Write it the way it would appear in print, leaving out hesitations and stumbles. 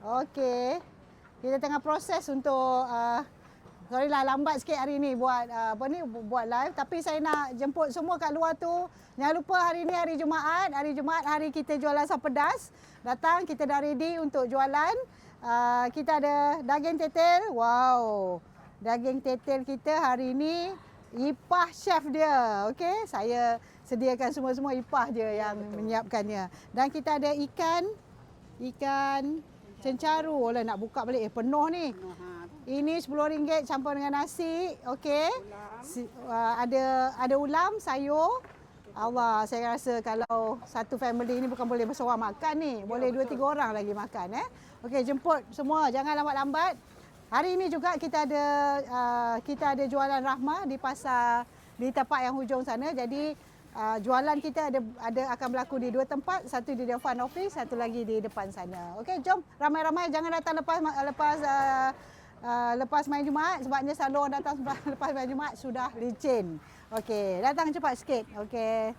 Okey. Kita tengah proses untuk sorry lah lambat sikit hari ni buat buat live, tapi saya nak jemput semua kat luar tu. Jangan lupa hari ni hari Jumaat. Hari Jumaat hari kita jualan asam pedas. Datang, kita dah ready untuk jualan. Kita ada daging tetel. Wow. Daging tetel kita hari ni Ipah chef dia. Okey, saya sediakan semua-semua Ipah je yang menyiapkannya. Dan kita ada ikan cencaru. Olah nak buka balik. Penuh ni. Ini RM10 campur dengan nasi. Okey. Ada ulam, sayur. Allah, saya rasa kalau satu family ni bukan boleh berseorang makan ni. Boleh 2-3 orang lagi makan Okey, jemput semua. Jangan lambat-lambat. Hari ini juga kita ada jualan rahmah di pasar di tapak yang hujung sana. Jadi jualan kita akan berlaku di 2 tempat, satu di Dewan Office, satu lagi di depan sana. Okey, jom ramai-ramai, jangan datang lepas main Jumaat, sebabnya selalu orang datang lepas main Jumaat sudah licin. Okey, datang cepat sikit. Okey.